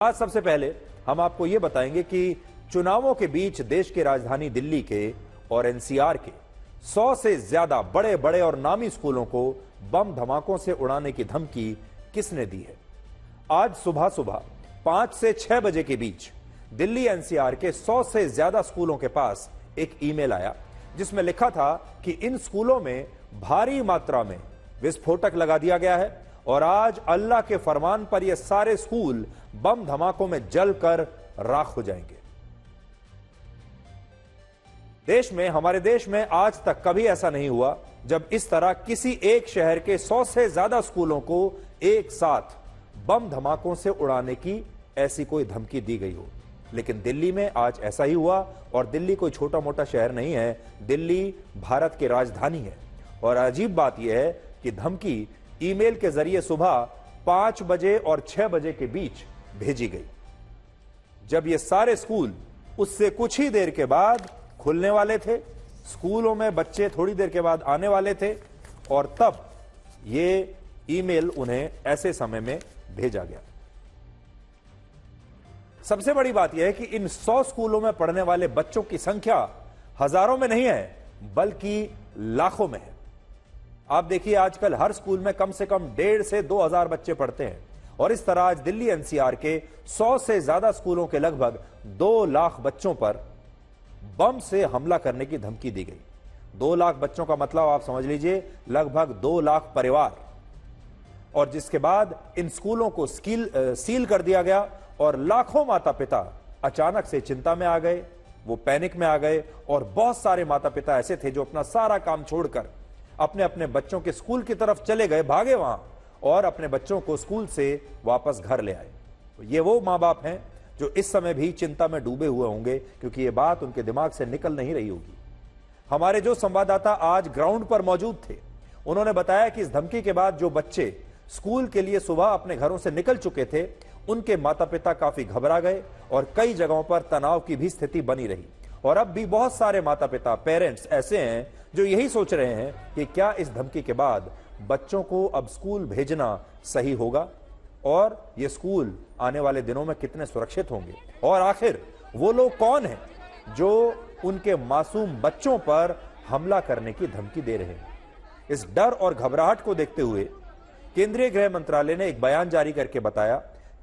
आज सबसे पहले हम आपको यह बताएंगे कि चुनावों के बीच देश की राजधानी दिल्ली के और एनसीआर के 100 से ज्यादा बड़े बड़े और नामी स्कूलों को बम धमाकों से उड़ाने की धमकी किसने दी है। आज सुबह सुबह 5 से 6 बजे के बीच दिल्ली एनसीआर के 100 से ज्यादा स्कूलों के पास एक ईमेल आया जिसमें लिखा था कि इन स्कूलों में भारी मात्रा में विस्फोटक लगा दिया गया है और आज अल्लाह के फरमान पर ये सारे स्कूल बम धमाकों में जलकर राख हो जाएंगे। हमारे देश में आज तक कभी ऐसा नहीं हुआ जब इस तरह किसी एक शहर के 100 से ज्यादा स्कूलों को एक साथ बम धमाकों से उड़ाने की ऐसी कोई धमकी दी गई हो। लेकिन दिल्ली में आज ऐसा ही हुआ और दिल्ली कोई छोटा मोटा शहर नहीं है, दिल्ली भारत की राजधानी है। और अजीब बात यह है कि धमकी ईमेल के जरिए सुबह 5 बजे और 6 बजे के बीच भेजी गई, जब ये सारे स्कूल उससे कुछ ही देर के बाद खुलने वाले थे। स्कूलों में बच्चे थोड़ी देर के बाद आने वाले थे और तब ये ईमेल उन्हें ऐसे समय में भेजा गया। सबसे बड़ी बात यह है कि इन 100 स्कूलों में पढ़ने वाले बच्चों की संख्या हजारों में नहीं है बल्कि लाखों में है। आप देखिए आजकल हर स्कूल में कम से कम 1,500 से 2,000 बच्चे पढ़ते हैं और इस तरह आज दिल्ली एनसीआर के 100 से ज्यादा स्कूलों के लगभग 2 लाख बच्चों पर बम से हमला करने की धमकी दी गई। 2 लाख बच्चों का मतलब आप समझ लीजिए लगभग 2 लाख परिवार। और जिसके बाद इन स्कूलों को सील कर दिया गया और लाखों माता पिता अचानक से चिंता में आ गए, वो पैनिक में आ गए। और बहुत सारे माता पिता ऐसे थे जो अपना सारा काम छोड़कर अपने अपने बच्चों के स्कूल की तरफ चले गए, भागे वहां और अपने बच्चों को स्कूल से वापस घर ले आए। तो ये वो मां बाप हैं जो इस समय भी चिंता में डूबे हुए होंगे क्योंकि ये बात उनके दिमाग से निकल नहीं रही होगी। हमारे जो संवाददाता आज ग्राउंड पर मौजूद थे उन्होंने बताया कि इस धमकी के बाद जो बच्चे स्कूल के लिए सुबह अपने घरों से निकल चुके थे उनके माता पिता काफी घबरा गए और कई जगहों पर तनाव की भी स्थिति बनी रही। और अब भी बहुत सारे माता पिता पेरेंट्स ऐसे हैं जो यही सोच रहे हैं कि क्या इस धमकी के बाद बच्चों को अब स्कूल भेजना सही होगा और ये स्कूल आने वाले दिनों में कितने सुरक्षित होंगे और आखिर वो लोग कौन हैं जो उनके मासूम बच्चों पर हमला करने की धमकी दे रहे हैं। इस डर और घबराहट को देखते हुए केंद्रीय गृह मंत्रालय ने एक बयान जारी करके बताया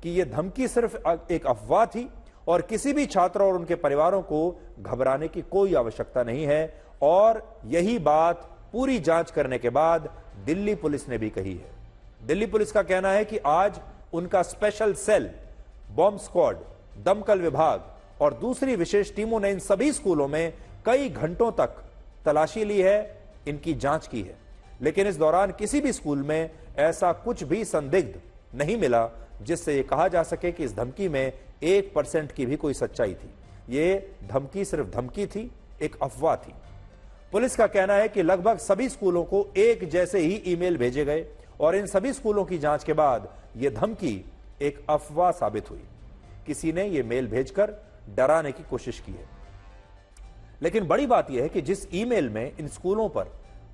कि यह धमकी सिर्फ एक अफवाह थी और किसी भी छात्र और उनके परिवारों को घबराने की कोई आवश्यकता नहीं है। और यही बात पूरी जांच करने के बाद दिल्ली पुलिस ने भी कही है। दिल्ली पुलिस का कहना है कि आज उनका स्पेशल सेल, बॉम्ब स्क्वाड, दमकल विभाग और दूसरी विशेष टीमों ने इन सभी स्कूलों में कई घंटों तक तलाशी ली है, इनकी जांच की है। लेकिन इस दौरान किसी भी स्कूल में ऐसा कुछ भी संदिग्ध नहीं मिला जिससे यह कहा जा सके कि इस धमकी में 1% की भी कोई सच्चाई थी। ये धमकी सिर्फ धमकी थी, एक अफवाह थी। पुलिस का कहना है कि लगभग सभी स्कूलों को एक जैसे ही ईमेल भेजे गए और इन सभी स्कूलों की जांच के बाद यह धमकी एक अफवाह साबित हुई। किसी ने यह मेल भेजकर डराने की कोशिश की है। लेकिन बड़ी बात यह है कि जिस ईमेल में इन स्कूलों पर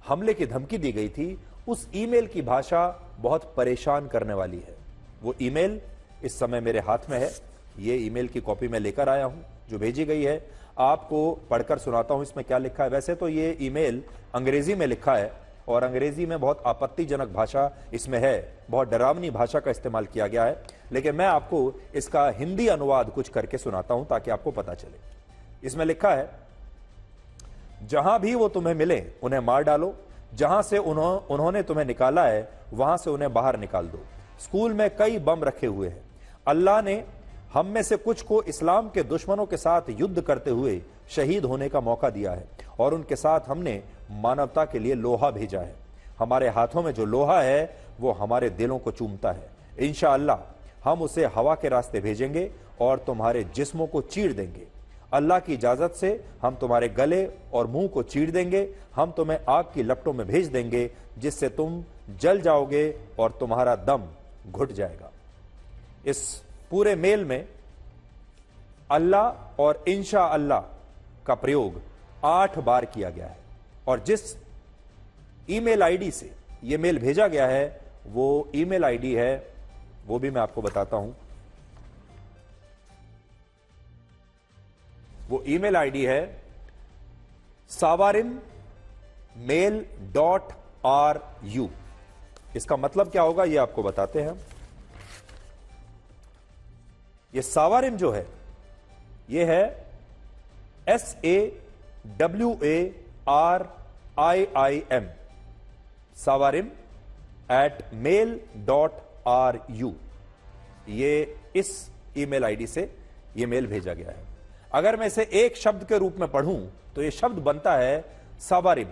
हमले की धमकी दी गई थी उस ईमेल की भाषा बहुत परेशान करने वाली है। वो ईमेल इस समय मेरे हाथ में है। ये ईमेल की कॉपी मैं लेकर आया हूं जो भेजी गई है। आपको पढ़कर सुनाता हूं इसमें क्या लिखा है। वैसे तो ये ईमेल अंग्रेजी में लिखा है और अंग्रेजी में बहुत आपत्तिजनक भाषा इसमें है, बहुत डरावनी भाषा का इस्तेमाल किया गया है। लेकिन मैं आपको इसका हिंदी अनुवाद कुछ करके सुनाता हूं ताकि आपको पता चले। इसमें लिखा है, जहां भी वो तुम्हें मिले उन्हें मार डालो, जहां से उन्होंने तुम्हें निकाला है वहां से उन्हें बाहर निकाल दो। स्कूल में कई बम रखे हुए हैं। अल्लाह ने हम में से कुछ को इस्लाम के दुश्मनों के साथ युद्ध करते हुए शहीद होने का मौका दिया है और उनके साथ हमने मानवता के लिए लोहा भेजा है। हमारे हाथों में जो लोहा है वो हमारे दिलों को चूमता है। इंशाअल्लाह हम उसे हवा के रास्ते भेजेंगे और तुम्हारे जिस्मों को चीर देंगे। अल्लाह की इजाजत से हम तुम्हारे गले और मुंह को चीर देंगे। हम तुम्हें आग की लपटों में भेज देंगे जिससे तुम जल जाओगे और तुम्हारा दम घुट जाएगा। इस पूरे मेल में अल्लाह और इंशाअल्लाह का प्रयोग 8 बार किया गया है और जिस ईमेल आईडी से यह मेल भेजा गया है वो ईमेल आईडी है, वो भी मैं आपको बताता हूं। वो ईमेल आईडी है savarimmail.ru। इसका मतलब क्या होगा ये आपको बताते हैं। ये सावारिम जो है ये है SAWARIIM, savarim@mail.ru। ये इस ईमेल आईडी से ये मेल भेजा गया है। अगर मैं इसे एक शब्द के रूप में पढ़ूं तो ये शब्द बनता है सावारिम,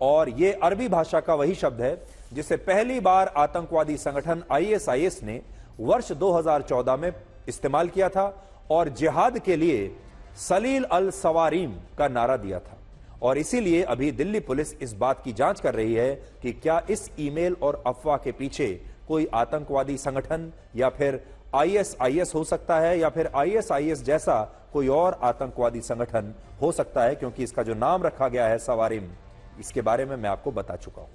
और ये अरबी भाषा का वही शब्द है जिसे पहली बार आतंकवादी संगठन ISIS ने वर्ष 2014 में इस्तेमाल किया था और जिहाद के लिए सलील अल सवारीम का नारा दिया था। और इसीलिए अभी दिल्ली पुलिस इस बात की जांच कर रही है कि क्या इस ईमेल और अफवाह के पीछे कोई आतंकवादी संगठन या फिर ISIS हो सकता है, या फिर ISIS जैसा कोई और आतंकवादी संगठन हो सकता है, क्योंकि इसका जो नाम रखा गया है सवारिम, इसके बारे में मैं आपको बता चुका हूं।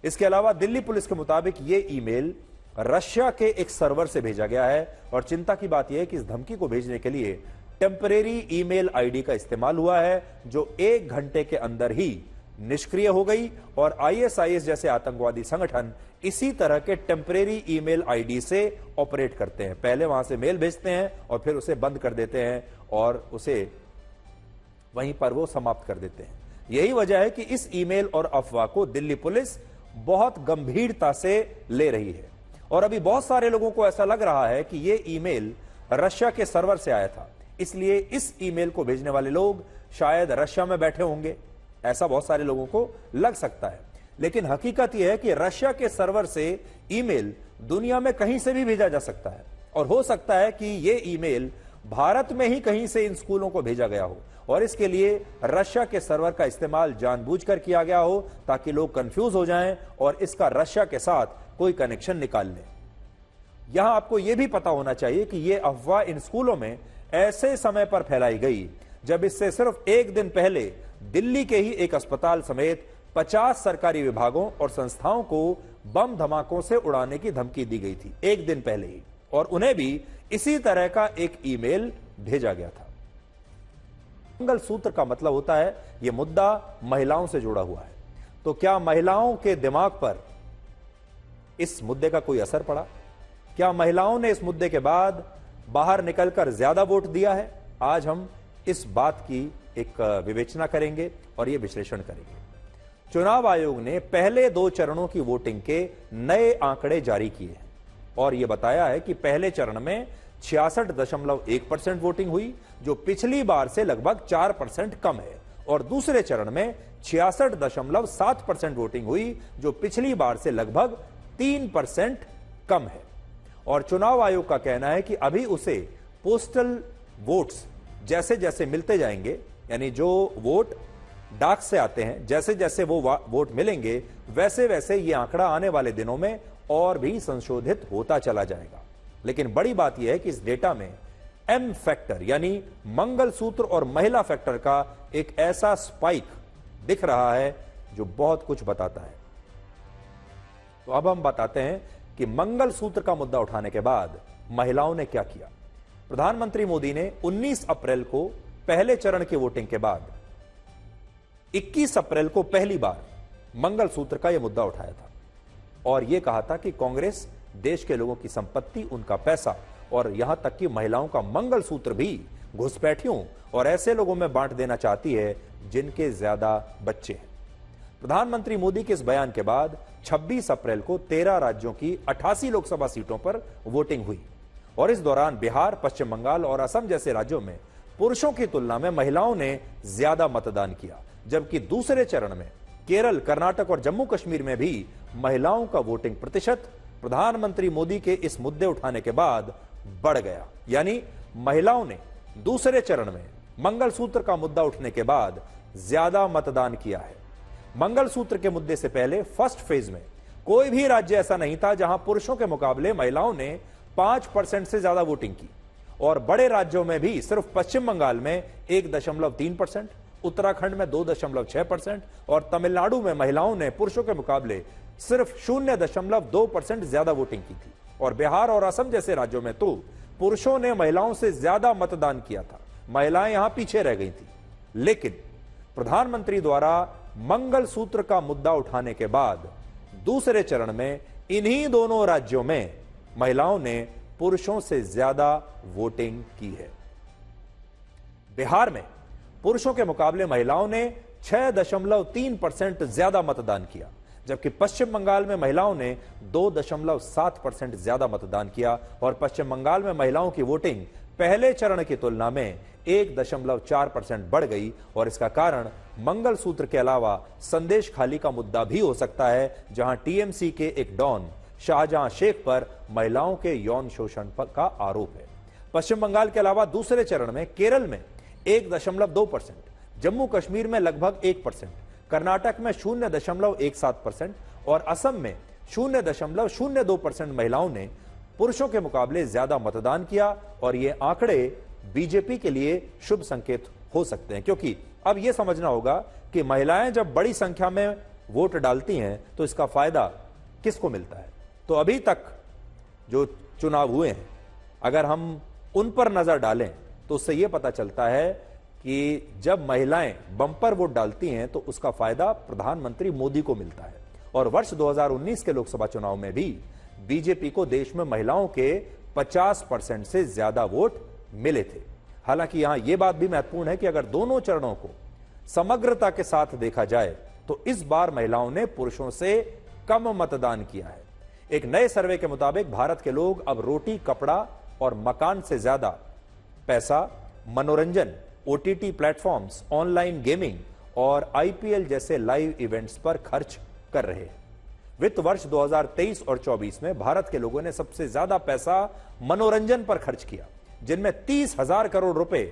इसके अलावा दिल्ली पुलिस के मुताबिक यह ईमेल रशिया के एक सर्वर से भेजा गया है, और चिंता की बात यह है कि इस धमकी को भेजने के लिए टेम्परेरी ईमेल आईडी का इस्तेमाल हुआ है, जो 1 घंटे के अंदर ही निष्क्रिय हो गई। और ISIS जैसे आतंकवादी संगठन इसी तरह के टेम्परेरी ईमेल आईडी से ऑपरेट करते हैं। पहले वहां से मेल भेजते हैं और फिर उसे बंद कर देते हैं और उसे वहीं पर वो समाप्त कर देते हैं। यही वजह है कि इस ईमेल और अफवाह को दिल्ली पुलिस बहुत गंभीरता से ले रही है। और अभी बहुत सारे लोगों को ऐसा लग रहा है कि यह ईमेल रशिया के सर्वर से आया था, इसलिए इस ईमेल को भेजने वाले लोग शायद रशिया में बैठे होंगे, ऐसा बहुत सारे लोगों को लग सकता है। लेकिन हकीकत यह है कि रशिया के सर्वर से ईमेल दुनिया में कहीं से भी भेजा जा सकता है, और हो सकता है कि यह ईमेल भारत में ही कहीं से इन स्कूलों को भेजा गया हो, और इसके लिए रशिया के सर्वर का इस्तेमाल जानबूझकर किया गया हो ताकि लोग कंफ्यूज हो जाएं और इसका रशिया के साथ कोई कनेक्शन निकाल लें। यहां आपको यह भी पता होना चाहिए कि यह अफवाह इन स्कूलों में ऐसे समय पर फैलाई गई जब इससे सिर्फ 1 दिन पहले दिल्ली के ही एक अस्पताल समेत 50 सरकारी विभागों और संस्थाओं को बम धमाकों से उड़ाने की धमकी दी गई थी 1 दिन पहले ही, और उन्हें भी इसी तरह का एक ईमेल भेजा गया था। मंगलसूत्र का मतलब होता है यह मुद्दा महिलाओं से जुड़ा हुआ है, तो क्या महिलाओं के दिमाग पर इस मुद्दे का कोई असर पड़ा? क्या महिलाओं ने इस मुद्दे के बाद बाहर निकलकर ज्यादा वोट दिया है? आज हम इस बात की एक विवेचना करेंगे और यह विश्लेषण करेंगे। चुनाव आयोग ने पहले 2 चरणों की वोटिंग के नए आंकड़े जारी किए हैं और यह बताया है कि पहले चरण में 66.1% वोटिंग हुई, जो पिछली बार से लगभग 4% कम है, और दूसरे चरण में 66.7% वोटिंग हुई, जो पिछली बार से लगभग 3% कम है। और चुनाव आयोग का कहना है कि अभी उसे पोस्टल वोट्स जैसे जैसे मिलते जाएंगे, यानी जो वोट डाक से आते हैं, जैसे जैसे वो वोट मिलेंगे वैसे वैसे ये आंकड़ा आने वाले दिनों में और भी संशोधित होता चला जाएगा। लेकिन बड़ी बात यह है कि इस डेटा में M फैक्टर यानी मंगलसूत्र और महिला फैक्टर का एक ऐसा स्पाइक दिख रहा है जो बहुत कुछ बताता है। तो अब हम बताते हैं कि मंगलसूत्र का मुद्दा उठाने के बाद महिलाओं ने क्या किया। प्रधानमंत्री मोदी ने 19 अप्रैल को पहले चरण की वोटिंग के बाद 21 अप्रैल को पहली बार मंगलसूत्र का यह मुद्दा उठाया था और यह कहा था कि कांग्रेस देश के लोगों की संपत्ति, उनका पैसा और यहां तक कि महिलाओं का मंगलसूत्र भी घुसपैठियों और ऐसे लोगों में बांट देना चाहती है जिनके ज्यादा बच्चे हैं। प्रधानमंत्री मोदी के इस बयान के बाद 26 अप्रैल को 13 राज्यों की 88 लोकसभा सीटों पर वोटिंग हुई और इस दौरान बिहार, पश्चिम बंगाल और असम जैसे राज्यों में पुरुषों की तुलना में महिलाओं ने ज्यादा मतदान किया, जबकि दूसरे चरण में केरल, कर्नाटक और जम्मू कश्मीर में भी महिलाओं का वोटिंग प्रतिशत प्रधानमंत्री मोदी के इस मुद्दे उठाने के बाद बढ़ गया। यानी महिलाओं ने दूसरे चरण में मंगलसूत्र का मुद्दा उठने के बाद ज्यादा मतदान किया है। मंगलसूत्र के मुद्दे से पहले फर्स्ट फेज में कोई भी राज्य ऐसा नहीं था जहां पुरुषों के मुकाबले महिलाओं ने 5% से ज्यादा वोटिंग की और बड़े राज्यों में भी सिर्फ पश्चिम बंगाल में 1.3%, उत्तराखंड में 2.6% और तमिलनाडु में महिलाओं ने पुरुषों के मुकाबले सिर्फ 0.2% ज्यादा वोटिंग की थी और बिहार और असम जैसे राज्यों में तो पुरुषों ने महिलाओं से ज्यादा मतदान किया था। महिलाएं यहां पीछे रह गई थी। लेकिन प्रधानमंत्री द्वारा मंगलसूत्र का मुद्दा उठाने के बाद दूसरे चरण में इन्हीं दोनों राज्यों में महिलाओं ने पुरुषों से ज्यादा वोटिंग की है। बिहार में पुरुषों के मुकाबले महिलाओं ने 6.3% ज्यादा मतदान किया, जबकि पश्चिम बंगाल में महिलाओं ने 2.7% ज्यादा मतदान किया और पश्चिम बंगाल में महिलाओं की वोटिंग पहले चरण की तुलना में 1.4% बढ़ गई। और इसका कारण मंगलसूत्र के अलावा संदेश खाली का मुद्दा भी हो सकता है, जहां टीएमसी के एक डॉन शाहजहां शेख पर महिलाओं के यौन शोषण का आरोप है। पश्चिम बंगाल के अलावा दूसरे चरण में केरल में 1.2%, जम्मू कश्मीर में लगभग 1%, कर्नाटक में 0.17% और असम में 0.02% महिलाओं ने पुरुषों के मुकाबले ज्यादा मतदान किया। और ये आंकड़े बीजेपी के लिए शुभ संकेत हो सकते हैं, क्योंकि अब यह समझना होगा कि महिलाएं जब बड़ी संख्या में वोट डालती हैं तो इसका फायदा किसको मिलता है। तो अभी तक जो चुनाव हुए हैं, अगर हम उन पर नजर डालें तो उससे यह पता चलता है कि जब महिलाएं बंपर वोट डालती हैं तो उसका फायदा प्रधानमंत्री मोदी को मिलता है। और वर्ष 2019 के लोकसभा चुनाव में भी बीजेपी को देश में महिलाओं के 50% से ज्यादा वोट मिले थे। हालांकि यहां यह बात भी महत्वपूर्ण है कि अगर दोनों चरणों को समग्रता के साथ देखा जाए तो इस बार महिलाओं ने पुरुषों से कम मतदान किया है। एक नए सर्वे के मुताबिक भारत के लोग अब रोटी, कपड़ा और मकान से ज्यादा पैसा मनोरंजन, ओटीटी प्लेटफॉर्म्स, ऑनलाइन गेमिंग और आईपीएल जैसे लाइव इवेंट्स पर खर्च कर रहे हैं। वित्त वर्ष 2023 और 24 में भारत के लोगों ने सबसे ज्यादा पैसा मनोरंजन पर खर्च किया, जिनमें 30,000 करोड़ रुपए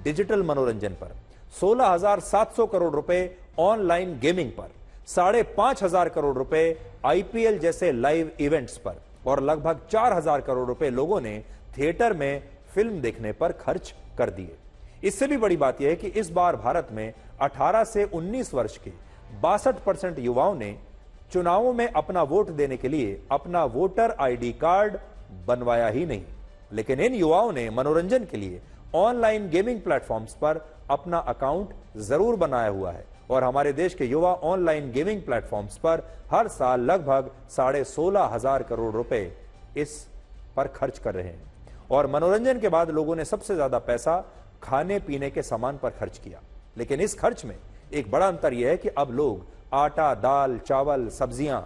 डिजिटल मनोरंजन पर, 16,700 करोड़ रुपए ऑनलाइन गेमिंग पर, 5,500 करोड़ रुपए आईपीएल जैसे लाइव इवेंट्स पर और लगभग 4,000 करोड़ रुपए लोगों ने थिएटर में फिल्म देखने पर खर्च कर दिए। इससे भी बड़ी बात यह है कि इस बार भारत में 18 से 19 वर्ष के 62% युवाओं ने चुनावों में अपना वोट देने के लिए अपना वोटर आईडी कार्ड बनवाया ही नहीं, लेकिन इन युवाओं ने मनोरंजन के लिए ऑनलाइन गेमिंग प्लेटफॉर्म्स पर अपना अकाउंट जरूर बनाया हुआ है। और हमारे देश के युवा ऑनलाइन गेमिंग प्लेटफॉर्म्स पर हर साल लगभग 16,500 करोड़ रुपए इस पर खर्च कर रहे हैं। और मनोरंजन के बाद लोगों ने सबसे ज्यादा पैसा खाने पीने के सामान पर खर्च किया। लेकिन इस खर्च में एक बड़ा अंतर यह है कि अब लोग आटा, दाल, चावल, सब्जियां,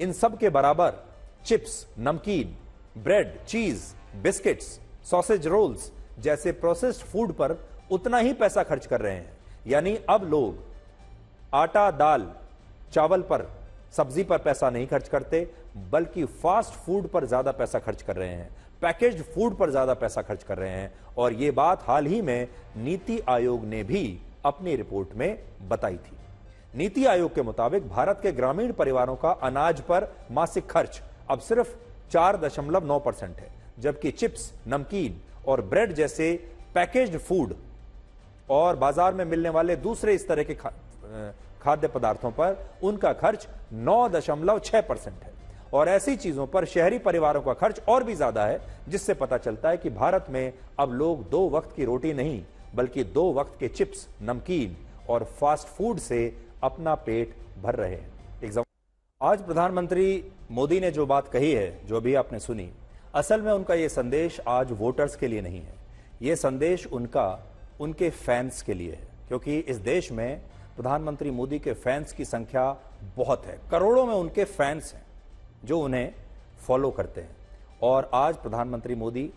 इन सब के बराबर चिप्स, नमकीन, ब्रेड, चीज, बिस्किट्स, सॉसेज रोल्स जैसे प्रोसेस्ड फूड पर उतना ही पैसा खर्च कर रहे हैं। यानी अब लोग आटा, दाल, चावल पर, सब्जी पर पैसा नहीं खर्च करते, बल्कि फास्ट फूड पर ज्यादा पैसा खर्च कर रहे हैं, पैकेज्ड फूड पर ज्यादा पैसा खर्च कर रहे हैं। और यह बात हाल ही में नीति आयोग ने भी अपनी रिपोर्ट में बताई थी। नीति आयोग के मुताबिक भारत के ग्रामीण परिवारों का अनाज पर मासिक खर्च अब सिर्फ 4.9% है, जबकि चिप्स, नमकीन और ब्रेड जैसे पैकेज्ड फूड और बाजार में मिलने वाले दूसरे इस तरह के खाद्य पदार्थों पर उनका खर्च 9.6% है। और ऐसी चीजों पर शहरी परिवारों का खर्च और भी ज्यादा है, जिससे पता चलता है कि भारत में अब लोग 2 वक्त की रोटी नहीं बल्कि 2 वक्त के चिप्स, नमकीन और फास्ट फूड से अपना पेट भर रहे हैं। आज प्रधानमंत्री मोदी ने जो बात कही है, जो भी आपने सुनी, असल में उनका यह संदेश आज वोटर्स के लिए नहीं है, यह संदेश उनके फैंस के लिए है। क्योंकि इस देश में प्रधानमंत्री मोदी के फैंस की संख्या बहुत है, करोड़ों में उनके फैंस हैं जो उन्हें फॉलो करते हैं। और आज प्रधानमंत्री मोदी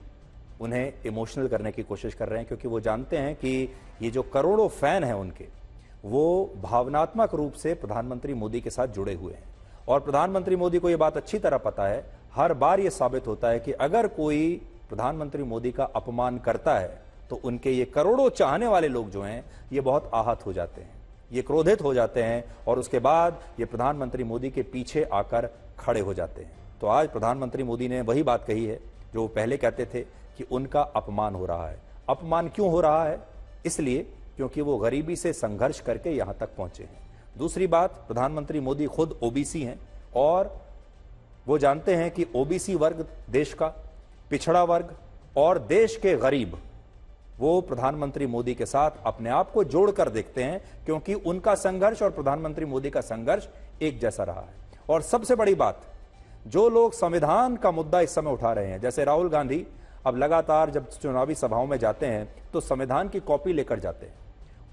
उन्हें इमोशनल करने की कोशिश कर रहे हैं, क्योंकि वो जानते हैं कि ये जो करोड़ों फैन हैं उनके, वो भावनात्मक रूप से प्रधानमंत्री मोदी के साथ जुड़े हुए हैं। और प्रधानमंत्री मोदी को ये बात अच्छी तरह पता है, हर बार ये साबित होता है कि अगर कोई प्रधानमंत्री मोदी का अपमान करता है तो उनके ये करोड़ों चाहने वाले लोग जो हैं ये बहुत आहत हो जाते हैं, ये क्रोधित हो जाते हैं और उसके बाद ये प्रधानमंत्री मोदी के पीछे आकर खड़े हो जाते हैं। तो आज प्रधानमंत्री मोदी ने वही बात कही है जो वो पहले कहते थे कि उनका अपमान हो रहा है। अपमान क्यों हो रहा है? इसलिए क्योंकि वो गरीबी से संघर्ष करके यहां तक पहुंचे हैं। दूसरी बात, प्रधानमंत्री मोदी खुद ओबीसी हैं और वो जानते हैं कि ओबीसी वर्ग देश का, पिछड़ा वर्ग, और देश के गरीब वो प्रधानमंत्री मोदी के साथ अपने आप को जोड़कर देखते हैं, क्योंकि उनका संघर्ष और प्रधानमंत्री मोदी का संघर्ष एक जैसा रहा है। और सबसे बड़ी बात, जो लोग संविधान का मुद्दा इस समय उठा रहे हैं, जैसे राहुल गांधी अब लगातार जब चुनावी सभाओं में जाते हैं तो संविधान की कॉपी लेकर जाते हैं।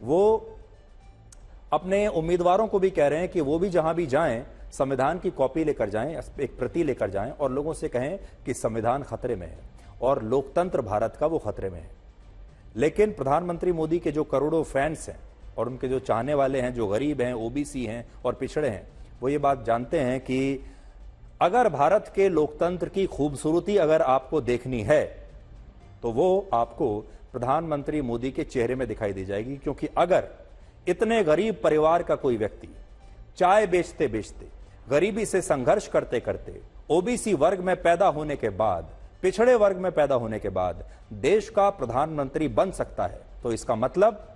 वो अपने उम्मीदवारों को भी कह रहे हैं कि वो भी जहां भी जाएं संविधान की कॉपी लेकर जाएं, एक प्रति लेकर जाएं और लोगों से कहें कि संविधान खतरे में है और लोकतंत्र भारत का वो खतरे में है। लेकिन प्रधानमंत्री मोदी के जो करोड़ों फैंस हैं और उनके जो चाहने वाले हैं, जो गरीब हैं, ओबीसी हैं और पिछड़े हैं, वो ये बात जानते हैं कि अगर भारत के लोकतंत्र की खूबसूरती अगर आपको देखनी है तो वो आपको प्रधानमंत्री मोदी के चेहरे में दिखाई दी जाएगी। क्योंकि अगर इतने गरीब परिवार का कोई व्यक्ति चाय बेचते बेचते, गरीबी से संघर्ष करते करते, ओबीसी वर्ग में पैदा होने के बाद, पिछड़े वर्ग में पैदा होने के बाद देश का प्रधानमंत्री बन सकता है, तो इसका मतलब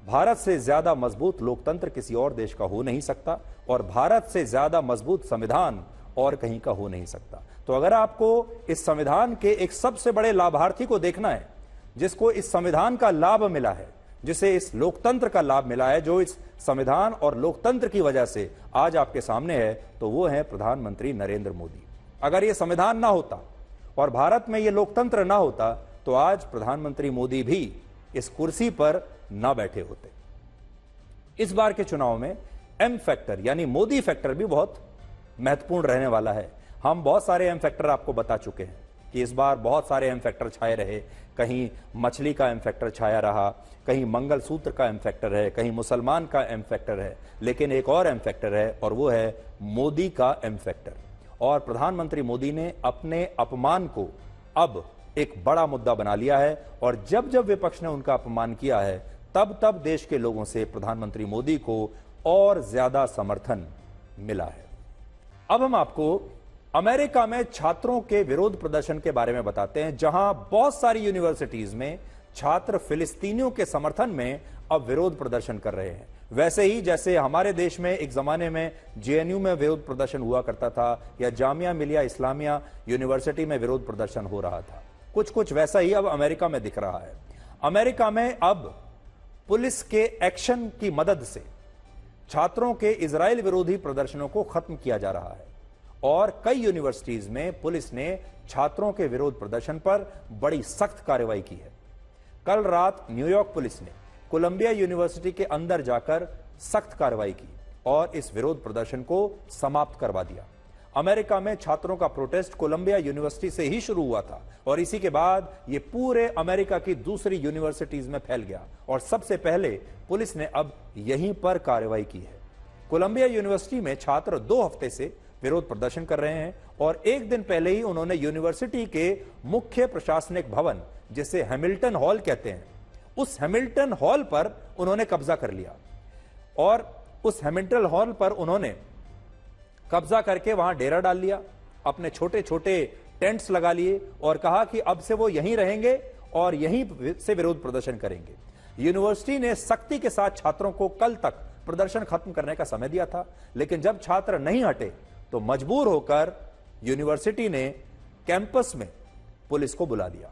भारत से ज्यादा मजबूत लोकतंत्र किसी और देश का हो नहीं सकता और भारत से ज्यादा मजबूत संविधान और कहीं का हो नहीं सकता। तो अगर आपको इस संविधान के एक सबसे बड़े लाभार्थी को देखना है, जिसको इस संविधान का लाभ मिला है, जिसे इस लोकतंत्र का लाभ मिला है, जो इस संविधान और लोकतंत्र की वजह से आज आपके सामने है, तो वो है प्रधानमंत्री नरेंद्र मोदी। अगर ये संविधान ना होता और भारत में ये लोकतंत्र ना होता तो आज प्रधानमंत्री मोदी भी इस कुर्सी पर ना बैठे होते। इस बार के चुनाव में एम फैक्टर यानी मोदी फैक्टर भी बहुत महत्वपूर्ण रहने वाला है। हम बहुत सारे एम फैक्टर आपको बता चुके हैं कि इस बार बहुत सारे एम फैक्टर छाए रहे। कहीं मछली का एम फैक्टर छाया रहा, कहीं मंगलसूत्र का एम फैक्टर है, कहीं मुसलमान का एम फैक्टर है, लेकिन एक और एम फैक्टर है और वो है मोदी का एम फैक्टर। और प्रधानमंत्री मोदी ने अपने अपमान को अब एक बड़ा मुद्दा बना लिया है और जब जब विपक्ष ने उनका अपमान किया है तब तब देश के लोगों से प्रधानमंत्री मोदी को और ज्यादा समर्थन मिला है। अब हम आपको अमेरिका में छात्रों के विरोध प्रदर्शन के बारे में बताते हैं, जहां बहुत सारी यूनिवर्सिटीज में छात्र फिलिस्तीनियों के समर्थन में अब विरोध प्रदर्शन कर रहे हैं। वैसे ही जैसे हमारे देश में एक जमाने में जेएनयू में विरोध प्रदर्शन हुआ करता था या जामिया मिलिया इस्लामिया यूनिवर्सिटी में विरोध प्रदर्शन हो रहा था, कुछ कुछ वैसा ही अब अमेरिका में दिख रहा है। अमेरिका में अब पुलिस के एक्शन की मदद से छात्रों के इजराइल विरोधी प्रदर्शनों को खत्म किया जा रहा है और कई यूनिवर्सिटीज में पुलिस ने छात्रों के विरोध प्रदर्शन पर बड़ी सख्त कार्रवाई की है। कल रात न्यूयॉर्क पुलिस ने कोलंबिया यूनिवर्सिटी के अंदर जाकर सख्त कार्रवाई की और इस विरोध प्रदर्शन को समाप्त करवा दिया। अमेरिका में छात्रों का प्रोटेस्ट कोलंबिया यूनिवर्सिटी से ही शुरू हुआ था और इसी के बाद यह पूरे अमेरिका की दूसरी यूनिवर्सिटीज में फैल गया और सबसे पहले पुलिस ने अब यहीं पर कार्रवाई की है। कोलंबिया यूनिवर्सिटी में छात्र 2 हफ्ते से विरोध प्रदर्शन कर रहे हैं और एक दिन पहले ही उन्होंने यूनिवर्सिटी के मुख्य प्रशासनिक भवन, जिसे हैमिल्टन हॉल कहते हैं, उस हैमिल्टन हॉल पर उन्होंने कब्जा कर लिया और उस हैमिल्टन हॉल पर उन्होंने कब्जा करके वहां डेरा डाल लिया, अपने छोटे छोटे टेंट्स लगा लिए और कहा कि अब से वो यहीं रहेंगे और यहीं से विरोध प्रदर्शन करेंगे। यूनिवर्सिटी ने सख्ती के साथ छात्रों को कल तक प्रदर्शन खत्म करने का समय दिया था, लेकिन जब छात्र नहीं हटे तो मजबूर होकर यूनिवर्सिटी ने कैंपस में पुलिस को बुला दिया।